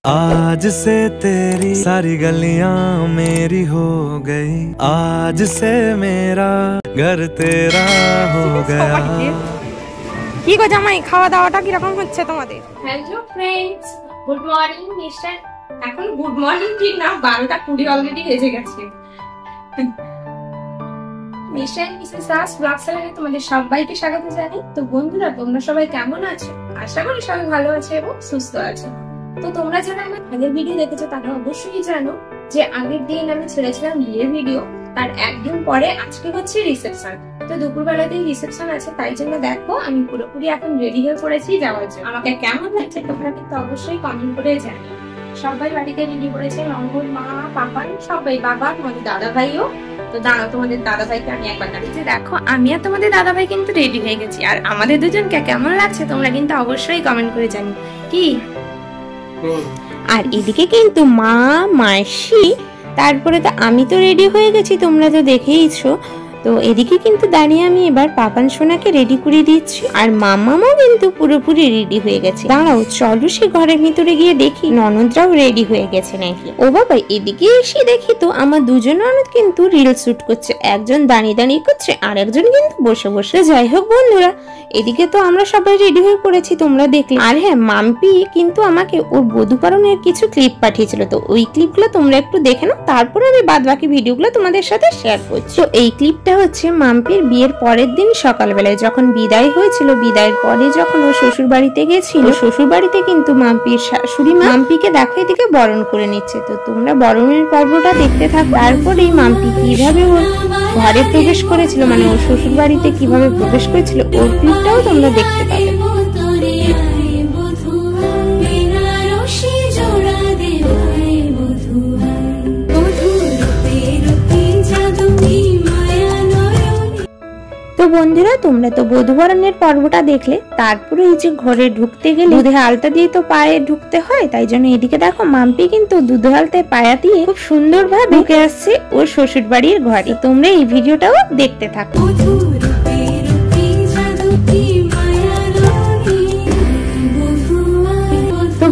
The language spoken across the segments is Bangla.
आज से तेरी सारी गलियां मेरी हो गई, आज से मेरा घर तेरा हो गया। কি গো জামাই, খাওয়া দাওয়াটা কি রকম হচ্ছে তোমাদের? Hello friends, good morning. Mister এখন গুড মর্নিং ঠিক না, 12:20 অলরেডি বেজে গেছে। মিস্টার মিসেস দাস ব্লগ চ্যানেলে তোমাদের সবাইকে স্বাগত জানাই। তো বন্ধুরা, তোমরা সবাই কেমন আছো? আশা করি সবাই ভালো আছে এবং সুস্থ আছে। তো তোমরা যারা আমার আগের ভিডিও দেখেছো তারা অবশ্যই জানো যে আগের দিন আমি ছেড়েছিলাম বিয়ের ভিডিও, তার একদিন পরে আজকে হচ্ছে রিসেপশন। তো দুপুরবেলাতেই রিসেপশন আছে, তাই জন্য দেখো আমি পুরোপুরি এখন রেডি হয়ে পড়েছি যাওয়ার জন্য। আমাকে কেমন লাগছে তোমরা কিন্তু অবশ্যই কমেন্ট করে জানিও। সবাই বাড়িতে রেডি করেছে, রঙ্গন, মা, পাপান, সবাই, বাবা, তোমাদের দাদা ভাইও। তো দাঁড়াও, তোমাদের দাদা ভাইকে আমি একবার দাঁড়িয়ে দেখো, আমি আর তোমাদের দাদা ভাই কিন্তু রেডি হয়ে গেছি। আর আমাদের দুজনকে কেমন লাগছে তোমরা কিন্তু অবশ্যই কমেন্ট করে জানিও। কি আর এদিকে কিন্তু মা, মাসি, তারপরে তো আমি তো রেডি হয়ে গেছি, তোমরা তো দেখেইছো। তো এদিকে কিন্তু দাঁড়িয়ে আমি এবার পাপান সোনাকে রেডি করে দিচ্ছি, আর মামাও কিন্তু পুরোপুরি রেডি হয়ে গেছে। দাঁড়াও, চলো সে ঘরের ভিতরে গিয়ে দেখি ননদরাও রেডি হয়ে গেছে নাকি। ও বাবা, এদিকে এসে দেখি তো আমার দুজন ননদ কিন্তু রিল শুট করছে, একজন দাঁড়িয়ে দাঁড়িয়ে করছে আর একজন কিন্তু বসে বসে। যাই হোক বন্ধুরা, এদিকে তো আমরা সবাই রেডি হয়ে পড়েছি, তোমরা দেখলে। আর হ্যাঁ, মাম্পি কিন্তু আমাকে ওর বধূকরণের কিছু ক্লিপ পাঠিয়েছিল, তো ওই ক্লিপগুলো তোমরা একটু দেখে নাও, তারপরে আমি বাদ বাকি ভিডিওগুলো তোমাদের সাথে শেয়ার করছি। তো এই ক্লিপটা হচ্ছে মাম্পির বিয়ের পরের দিন সকালবেলায় যখন বিদায় হয়েছিল, বিদায়ের পরে যখন ও শ্বশুর বাড়িতে গেছিল, শ্বশুর বাড়িতে কিন্তু মাম্পির শাশুড়ি মাম্পিকে দেখো এদিকে বরণ করে নিচ্ছে। তো তোমরা বরণের পর্বটা দেখতে থাকো। তারপরেই মাম্পি কিভাবে ওর ঘরে প্রবেশ করেছিল, মানে ওর শ্বশুর বাড়িতে কিভাবে প্রবেশ করেছিল, ওর ক্লিপটাও তোমরা দেখতে পাবে। তো বন্ধুরা, তোমরা তো বধূবরণের পর্বটা দেখলে। তারপরে এই যে ঘরে ঢুকতে গেলে দুধে আলতা দিয়ে তো পায়ে ঢুকতে হয়, তাই জন্য এদিকে দেখো মাম্পি কিন্তু দুধে আলতায় পায়া দিয়ে খুব সুন্দরভাবে ঢুকে আসছে ওর শ্বশুর বাড়ির ঘরে। তোমরা এই ভিডিওটাও দেখতে থাকো।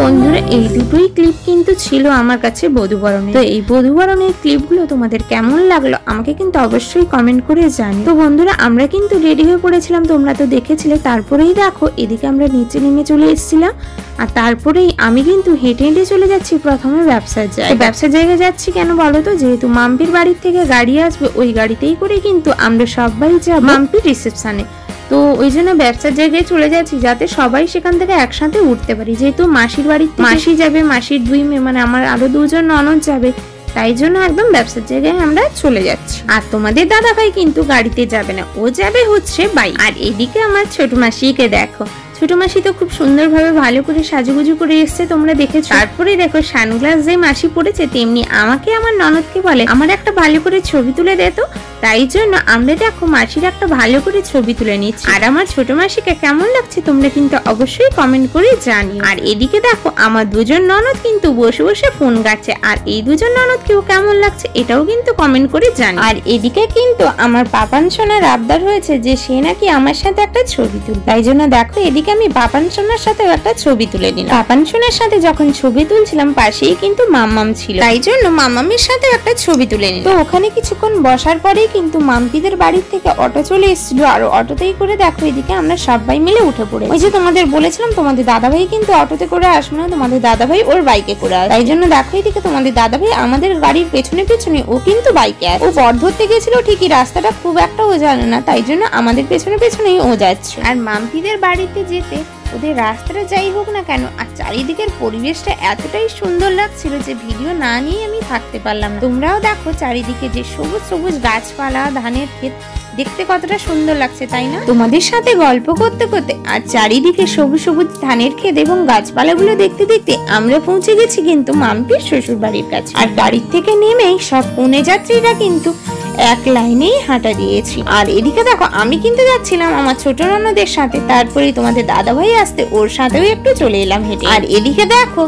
বন্ধুরা, এই দুটোই ক্লিপ কিন্তু ছিল আমার কাছে বধূবরণের। তো এই বধূবরণের ক্লিপগুলো তোমাদের কেমন লাগলো আমাকে কিন্তু অবশ্যই কমেন্ট করে জানিও। তো বন্ধুরা, আমরা কিন্তু রেডি হয়ে পড়েছিলাম, তোমরা তো দেখেছিলে। তারপরেই দেখো এদিকে আমরা নিচে নেমে চলে এসেছিলাম, আর তারপরেই আমি কিন্তু হেঁটে হেঁটে চলে যাচ্ছি প্রথমে ব্যবসার জায়গায়। ব্যবসার জায়গায় যাচ্ছি কেন বলো তো, যেহেতু মাম্পির বাড়ির থেকে গাড়ি আসবে, ওই গাড়িতেই করে কিন্তু আমরা সবাই যাব মাম্পির রিসেপশনে। তো ওই জন্য ব্যবসার জায়গায় চলে যাচ্ছি যাতে সবাই সেখান থেকে একসাথে উঠতে পারি। যেহেতু মাসির বাড়ি মাসি যাবে, মাসির দুই মেয়ে, মানে আমার আরো দুজন ননদ যাবে, তাই জন্য একদম ব্যবসার জায়গায় আমরা চলে যাচ্ছি। আর তোমাদের দাদা ভাই কিন্তু গাড়িতে যাবে না, ও যাবে হচ্ছে বাইক। আর এদিকে আমার ছোট মাসিকে দেখো, ছোট মাসি তো খুব সুন্দরভাবে ভালো করে সাজুগুজু করে এসছে, তোমরা দেখেছো। তারপরে দেখো সানগ্লাস যে মাসি পড়েছে, তেমনি আমাকে আমার ননদকে বলে আমার একটা ভালো করে ছবি তুলে দে। তো তাই জন্য আমরা দেখো মাসির একটা ভালো করে ছবি তুলে নিচ্ছি। আর আমার ছোট মাসিকে কেমন লাগছে তোমরা কিন্তু অবশ্যই কমেন্ট করে জানিও। আর এদিকে দেখো আমার দুজন ননদ কিন্তু বসে বসে ফোন ঘাটছে, আর এই দুজন ননদকেও কেমন লাগছে এটাও কিন্তু কমেন্ট করে জানি। আর এদিকে কিন্তু আমার পাপান সোনার আবদার হয়েছে যে সে নাকি আমার সাথে একটা ছবি তুলবে, তাই জন্য দেখো এদিকে আমি পাপান সোনার সাথে একটা ছবি তুলে নিলাম। পাপান সোনার সাথে যখন ছবি তুলছিলাম পাশেই কিন্তু মাম্মাম ছিল, তাই জন্য মাম্মামের সাথে একটা ছবি তুলে নিলাম। তো ওখানে কিছুক্ষণ বসার পরেই কিন্তু মাম্পিদের বাড়ির থেকে অটো চলে এসেছিল, আর অটোতেই করে দেখো এদিকে আমরা সবাই মিলে উঠে পড়ে। ওই যে তোমাদের বলেছিলাম তোমাদের দাদাভাই কিন্তু অটোতে করে আসবে না, তোমাদের দাদাভাই ওর বাইকে করে আসবে। তাই জন্য দেখো এদিকে তোমাদের দাদাভাই আমাদের গাড়ির পেছনে পেছনে ও কিন্তু বাইকে আসে। ও বর ধরতে গেছিল ঠিকই, রাস্তাটা খুব একটা ও জানে না, তাই জন্য আমাদের পেছনে পেছনেই ও যাচ্ছে। আর মাম্পিদের বাড়িতে যেতে ওদের রাস্তাটা যাই হোক না কেন, আর চারিদিকের পরিবেশটা এতটাই সুন্দর লাগছিল যে ভিডিও না নিয়ে আমি থাকতে পারলাম। তোমরাও দেখো চারিদিকে যে সবুজ সবুজ গাছপালা, ধানের ক্ষেত, দেখতে কতটা সুন্দর লাগছে তাই না? তোমাদের সাথে গল্প করতে করতে আর চারিদিকে সবুজ সবুজ ধানের ক্ষেত এবং গাছপালাগুলো দেখতে দেখতে আমরা পৌঁছে গেছি কিন্তু মাম্পির শ্বশুর বাড়ির কাছে। আর গাড়ির থেকে নেমেই সব কনে যাত্রীরা কিন্তু এক লাইনেই হাঁটা দিয়েছি। আর এদিকে দেখো আমি কিন্তু যাচ্ছিলাম আমার ছোট ননদের সাথে, তারপরে তোমাদের দাদাভাই আসতে ওর সাথেও একটু চলে এলাম হেঁটে। আর এদিকে দেখো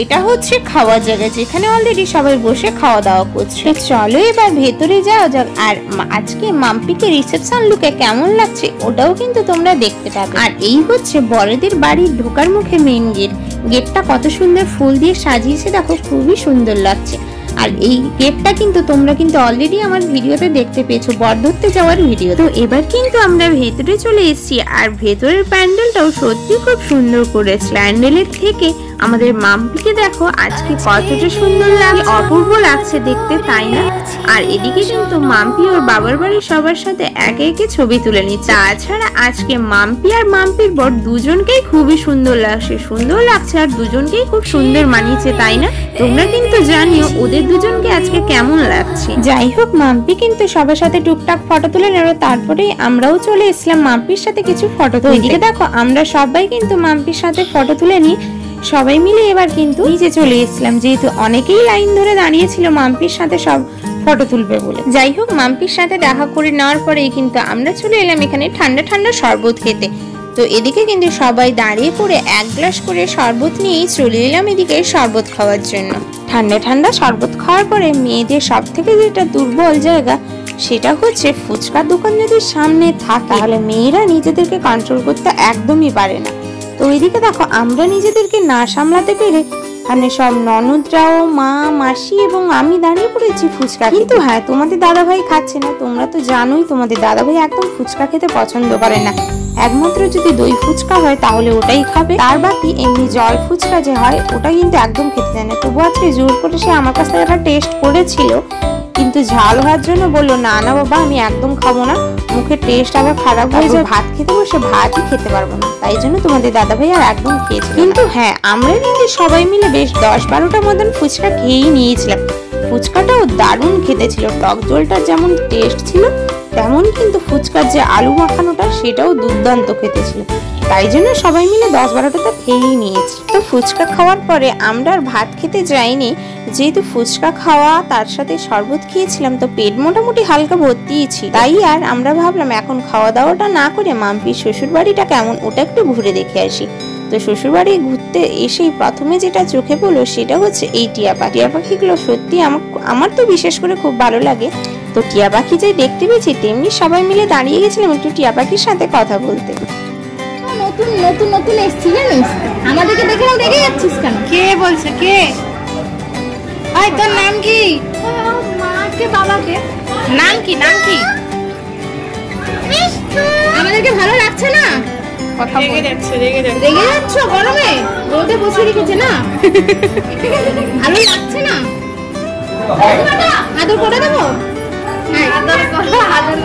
এটা হচ্ছে খাওয়ার জায়গা, যেখানে অলরেডি সবাই বসে খাওয়া দাওয়া করছে। চলো এবার ভেতরে যাও যাক। আর আজকে মাম্পিকে রিসেপশন লুকে কেমন লাগছে ওটাও কিন্তু তোমরা দেখতে পাবে। আর এই হচ্ছে বড়দের বাড়ির ঢোকার মুখে মেইন গেট। গেটটা কত সুন্দর ফুল দিয়ে সাজিয়েছে, দেখো খুবই সুন্দর লাগছে। আর এই গেটটা কিন্তু তোমরা কিন্তু অলরেডি আমার ভিডিওতে দেখতে পেয়েছো, বর ধরতে যাওয়ার ভিডিও। তো এবার কিন্তু আমরা ভেতরে চলে এসেছি, আর ভেতরের প্যান্ডেলটাও সত্যি খুব সুন্দর করেছে। প্যান্ডেলের থেকে আমাদের মাম্পিকে দেখো আজকে কতটা সুন্দর লাগে, অপূর্ব লাগছে দেখতে, তাই না? আর এদিকে কিন্তু মাম্পি ওর বাবার বাড়ির সবার সাথে একে একে ছবি তুলে নিচ্ছে। তাছাড়া আজকে মাম্পি আর মাম্পির বর দুজনকেই খুবই সুন্দর লাগছে, আর দুজনকেই খুব সুন্দর মানিয়েছে, তাই না? তোমরা কিন্তু জানিও ওদের দুজনকে আজকে কেমন লাগছে। যাই হোক, মাম্পি কিন্তু সবার সাথে টুকটাক ফটো তুলে নিল, তারপরেই আমরাও চলে এসেছিলাম মাম্পির সাথে কিছু ফটো তুলতে। এদিকে দেখো আমরা সবাই কিন্তু মাম্পির সাথে ফটো তুলে নিই, সবাই মিলে এবার কিন্তু নিচে চলে এসেছিলাম, যেহেতু অনেকেই লাইন ধরে দাঁড়িয়েছিল মাম্পির সাথে সব ফটো তুলবে বলে। যাই হোক, মাম্পির সাথে দেখা করে নেওয়ার পরেই কিন্তু আমরা চলে এলাম এখানে ঠান্ডা ঠান্ডা শরবত খেতে। তো এদিকে কিন্তু সবাই দাঁড়িয়ে পড়ে এক গ্লাস করে শরবত নিয়েই চলে এলাম এদিকে শরবত খাওয়ার জন্য। ঠান্ডা ঠান্ডা শরবত খাওয়ার পরে মেয়েদের সব থেকে যেটা দুর্বল জায়গা সেটা হচ্ছে ফুচকার দোকান যদি সামনে থাকে তাহলে মেয়েরা নিজেদেরকে কন্ট্রোল করতে একদমই পারে না। তো ওইদিকে দেখো আমরা নিজেদেরকে না সামলাতে পেরে মানে সব ননদরাও, মা, মাসি এবং আমি দাঁড়িয়ে পড়েছি ফুচকা। কিন্তু হ্যাঁ, তোমাদের দাদাভাই খাচ্ছে না। তোমরা তো জানোই তোমাদের দাদাভাই একদম ফুচকা খেতে পছন্দ করে না, একমাত্র যদি দই ফুচকা হয় তাহলে ওটাই খাবে, তার বাকি এমনি জল ফুচকা যে হয় ওটা কিন্তু একদম খেতে চায় না। তবু আজকে জোর করে সে আমার কাছ থেকে একটা টেস্ট করেছিল, কিন্তু ঝাল হওয়ার জন্য বললো না না বাবা আমি একদম খাবো না, মুখের টেস্ট আবার খারাপ হয়ে যায়, ভাত খেতে বসে ভাতই খেতে পারবো না। তাই জন্য তোমাদের দাদাভাই আর একদম খেয়েছিল। কিন্তু হ্যাঁ, আমরা কিন্তু সবাই মিলে বেশ 10-12টা মতন ফুচকা খেয়েই নিয়েছিলাম। ফুচকাটাও দারুণ খেতে ছিল, টক ঝোলটা যেমন টেস্ট ছিল তেমন কিন্তু ফুচকার যে আলু মাখানোটা সেটাও দুর্দান্ত খেতে ছিল। তাই জন্য সবাই মিলে 10-12টা তো খেয়েই নিয়েছি। তো ফুচকা খাওয়ার পরে আমরা আর ভাত খেতে যাইনি, যেহেতু ফুচকা খাওয়া তার সাথে শরবত খেয়েছিলাম তো পেট মোটামুটি হালকা ভর্তিই ছিল। তাই আর আমরা ভাবলাম এখন খাওয়া দাওয়াটা না করে মাম্পির শ্বশুর বাড়িটা কেমন ওটা একটু ঘুরে দেখে আসি। তো শ্বশুর বাড়ি ঘুরতে এসেই প্রথমে যেটা চোখে পড়লো সেটা হচ্ছে এই টিয়া পাখিগুলো। সত্যি আমার তো বিশেষ করে খুব ভালো লাগে। তো টিয়া পাখি যে দেখতে পেয়েছি তেমনি সবাই মিলে দাঁড়িয়ে গেছিলাম একটু টিয়া পাখির সাথে কথা বলতে। নতুন নতুন নতুন এসছি জানিস, আমাদেরকে দেখে রেগে যাচ্ছিস কেন? কে বলছে? কে? আয় তোর নাম কি? মাকে বাবাকে নাম কি? নাম কি? আমাদেরকে ভালো লাগছে না, কথা রেগে যাচ্ছ গরমে, রোদে বসে রেখেছে না, ভালো লাগছে না। আদর করে দেবো, আদর করো, আদর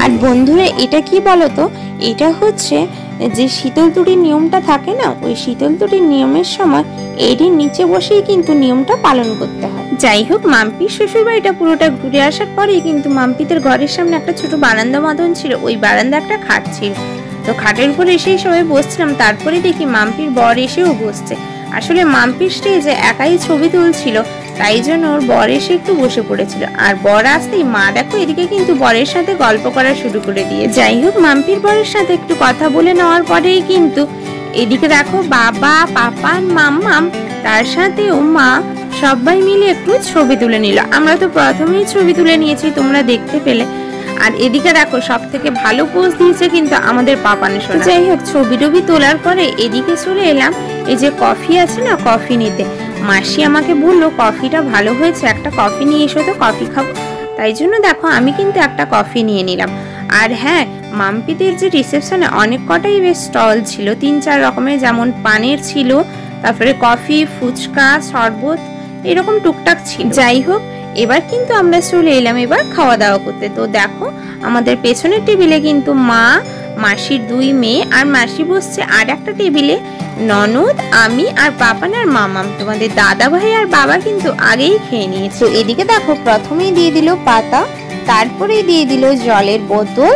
আর বন্ধুরা এটা কি বলতো, এটা হচ্ছে যে শীতল তুটির নিয়মটা থাকে না, ওই শীতল তুটির নিয়মের সময় এরই নিচে বসেই কিন্তু নিয়মটা পালন করতে হয়। যাই হোক, মাম্পির শ্বশুর বাড়িটা পুরোটা ঘুরে আসার পরেই কিন্তু মাম্পিদের ঘরের সামনে একটা ছোট বারান্দা মতন ছিল, ওই বারান্দা একটা খাট ছিল। তো খাটের উপরে এসেই সবাই বসছিলাম, তারপরে দেখি মাম্পির বর এসেও বসছে। আসলে মাম্পির স্টেজে একাই ছবি তুলছিল, তাই জন্য ওর বর এসে একটু বসে পড়েছিল। আর বর আসতেই মা দেখো এদিকে কিন্তু বরের সাথে গল্প করা শুরু করে দিয়ে। যাই হোক, মাম্পির বরের সাথে একটু কথা বলে নেওয়ার পরেই কিন্তু এদিকে দেখো বাবা, পাপান, মাম্মাম তার সাথেও মা সবাই মিলে একটু ছবি তুলে নিল। আমরা তো প্রথমেই ছবি তুলে নিয়েছি, তোমরা দেখতে পেলে। আর এদিকে দেখো সব থেকে ভালো পোজ দিয়েছে কিন্তু আমাদের পাপানের সোনা। যাই হোক, ছবি টবি তোলার পরে এদিকে চলে এলাম এই যে কফি আছে না, কফি নিতে। মাসি আমাকে বললো কফিটা ভালো হয়েছে, একটা কফি নিয়ে এসো তো, কফি খাবো। তাই জন্য দেখো আমি কিন্তু একটা কফি নিয়ে নিলাম। আর হ্যাঁ, মাম্পিদের যে রিসেপশনে অনেক কটাই বেশ স্টল ছিল, 3-4 রকমের, যেমন পানের ছিল, তারপরে কফি, ফুচকা, শরবত এরকম টুকটাক ছিল। যাই হোক, এবার কিন্তু আমরা চলে এলাম এবার খাওয়া দাওয়া করতে। তো দেখো আমাদের পেছনের টেবিলে কিন্তু মা, মাসির 2 মেয়ে আর মাসি বসছে, আর একটা টেবিলে ননদ, আমি আর পাপান আর মামাম। তোমাদের দাদা ভাই আর বাবা কিন্তু আগেই খেয়ে নিয়েছে। এদিকে দেখো প্রথমেই দিয়ে দিল পাতা, তারপরেই দিয়ে দিল জলের বোতল,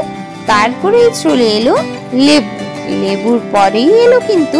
তারপরেই চলে এলো লেবু, লেবুর পরেই এলো কিন্তু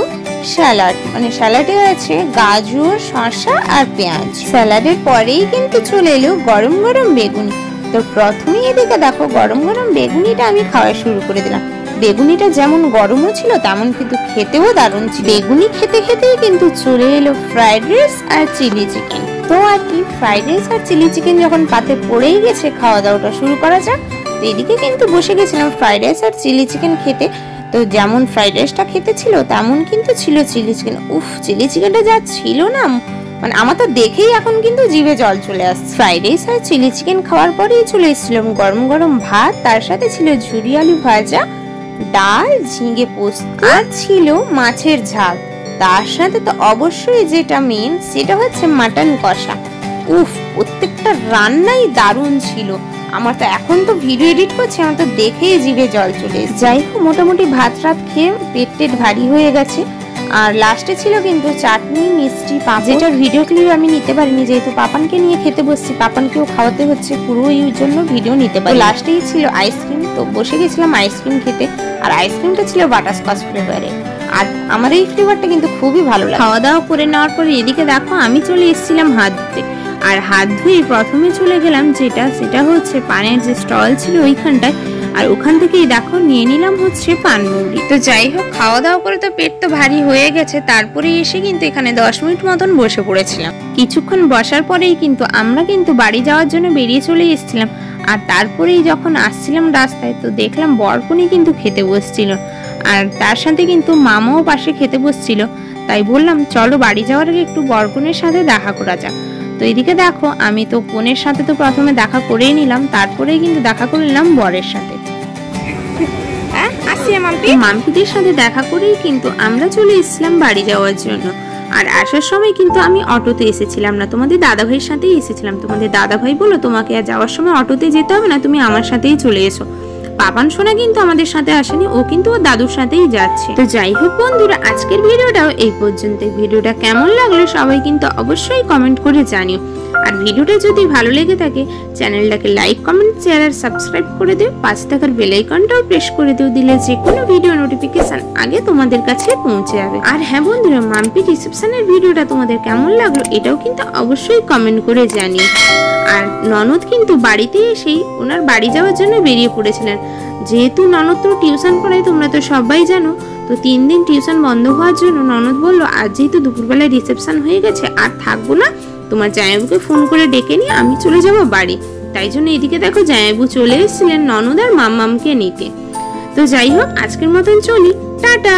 স্যালাড, মানে স্যালাডে আছে গাজর, শসা আর পেঁয়াজ। স্যালাডের পরেই কিন্তু চলে এলো গরম গরম বেগুনি। তো প্রথমেই এদিকে দেখো গরম গরম বেগুনিটা আমি খাওয়া শুরু করে দিলাম। বেগুনিটা যেমন গরমও ছিল তেমন কিন্তু খেতেও দারুণ ছিল। বেগুনি খেতে খেতেই কিন্তু চলে এলো ফ্রাইড রাইস আর চিলি চিকেন। তো আর কি, ফ্রাইড রাইস আর চিলি চিকেন যখন পাতে পড়েই গেছে, খাওয়া দাওয়াটা শুরু করা যাক। তো এদিকে কিন্তু বসে গেছিলাম ফ্রাইড রাইস আর চিলি চিকেন খেতে। তো যেমন ফ্রাইড রাইসটা খেতে ছিল তেমন কিন্তু ছিল চিলি চিকেন। উফ, চিলি চিকেনটা যা ছিল না, মানে আমার তো দেখেই এখন কিন্তু জিভে জল চলে আসছে। ফ্রাইড রাইস আর চিলি চিকেন খাওয়ার পরেই চলে এসেছিলাম গরম গরম ভাত, তার সাথে ছিল ঝুরি আলু ভাজা, ডাল, ঝিঙে পোস্ত আর ছিল মাছের ঝাল। তার সাথে তো অবশ্যই যেটা মেন সেটা হচ্ছে মাটন কষা। উফ, প্রত্যেকটা রান্নাই দারুণ ছিল। আমার তো এখন তো ভিডিও এডিট করছি, আমার তো দেখেই জিভে জল চলে এসেছে। যাই হোক, মোটামুটি ভাত রাত খেয়ে পেট ভারী হয়ে গেছে। আর লাস্টে ছিল কিন্তু চাটনি, মিষ্টি, পাঁপড়, যেটার ভিডিও ক্লিপ আমি নিতে পারিনি যেহেতু পাপানকে নিয়ে খেতে বসছি, পাপানকেও খাওয়াতে হচ্ছে, পুরো এই জন্য ভিডিও নিতে পারি। লাস্টেই ছিল আইসক্রিম, তো বসে গেছিলাম আইসক্রিম খেতে। আর আইসক্রিমটা ছিল বাটারস্কচ ফ্লেভারের, আর আমার এই ফ্লেভারটা কিন্তু খুবই ভালো লাগে। খাওয়া দাওয়া করে নেওয়ার পরে এদিকে দেখো আমি চলে এসেছিলাম হাত ধুতে। আর হাত ধুয়ে প্রথমে চলে গেলাম সেটা হচ্ছে পানের যে স্টল ছিল ওইখানটায়, আর ওখান থেকেই দেখো নিয়ে নিলাম হচ্ছে পানমুড়ি। তো যাই হোক, খাওয়া দাওয়া করে তো পেট তো ভারী হয়ে গেছে, তারপরে এসে কিন্তু এখানে 10 মিনিট মতন বসে পড়েছিলাম। কিছুক্ষণ বসার পরেই কিন্তু আমরা কিন্তু বাড়ি যাওয়ার জন্য বেরিয়ে চলে এসেছিলাম। আর তারপরেই যখন আসছিলাম রাস্তায়, তো দেখলাম বরকনে কিন্তু খেতে বসছিল, আর তার সাথে কিন্তু মামাও পাশে খেতে বসছিল। তাই বললাম চলো বাড়ি যাওয়ার আগে একটু বরকনের সাথে দেখা করা যাক। তো এদিকে দেখো আমি তো বোনের সাথে তো প্রথমে দেখা করেই নিলাম, তারপরেই কিন্তু দেখা করে নিলাম বরের সাথে। মাম্পিদের সাথে দেখা করেই কিন্তু আমরা চলে এসেছিলাম বাড়ি যাওয়ার জন্য। আর আসার সময় কিন্তু আমি অটোতে এসেছিলাম না, তোমাদের দাদাভাইয়ের সাথেই এসেছিলাম। তোমাদের দাদাভাই বললো তোমাকে আর যাওয়ার সময় অটোতে যেতে হবে না, তুমি আমার সাথেই চলে এসো। পাপান সোনা কিন্তু আমাদের সাথে আসেনি, ও কিন্তু ওর দাদুর সাথেই যাচ্ছে। তো যাই হোক বন্ধুরা, আজকের ভিডিওটাও এই পর্যন্ত। ভিডিওটা কেমন লাগলো সবাই কিন্তু অবশ্যই কমেন্ট করে জানিও। আর ভিডিওটা যদি ভালো লেগে থাকে চ্যানেলটাকে লাইক, কমেন্ট, শেয়ার আর সাবস্ক্রাইব করে দিও। পাশে থাকার বেল আইকনটাও প্রেস করে দিও, দিলে যে কোনো ভিডিও নোটিফিকেশন আগে তোমাদের কাছে পৌঁছে যাবে। আর হ্যাঁ বন্ধুরা, মাম্পি রিসেপশনের ভিডিওটা তোমাদের কেমন লাগলো এটাও কিন্তু অবশ্যই কমেন্ট করে জানিও। আর ননদ কিন্তু বাড়িতে এসেই ওনার বাড়ি যাওয়ার জন্য বেরিয়ে পড়েছিলেন। যেহেতু ননদ তো টিউশন পড়ায় তোমরা তো সবাই জানো, তো 3 দিন টিউশন বন্ধ হওয়ার জন্য ননদ বললো আজ যেহেতু দুপুরবেলায় রিসেপশন হয়ে গেছে আর থাকবো না, তোমার জামাইবুকে ফোন করে ডেকে নিয়ে আমি চলে যাবো বাড়ি। তাই জন্য এদিকে দেখো জামাইবু চলে এসেছিলেন ননদ আর মাম্মামকে নিতে। তো যাই হোক, আজকের মতন চলি, টাটা।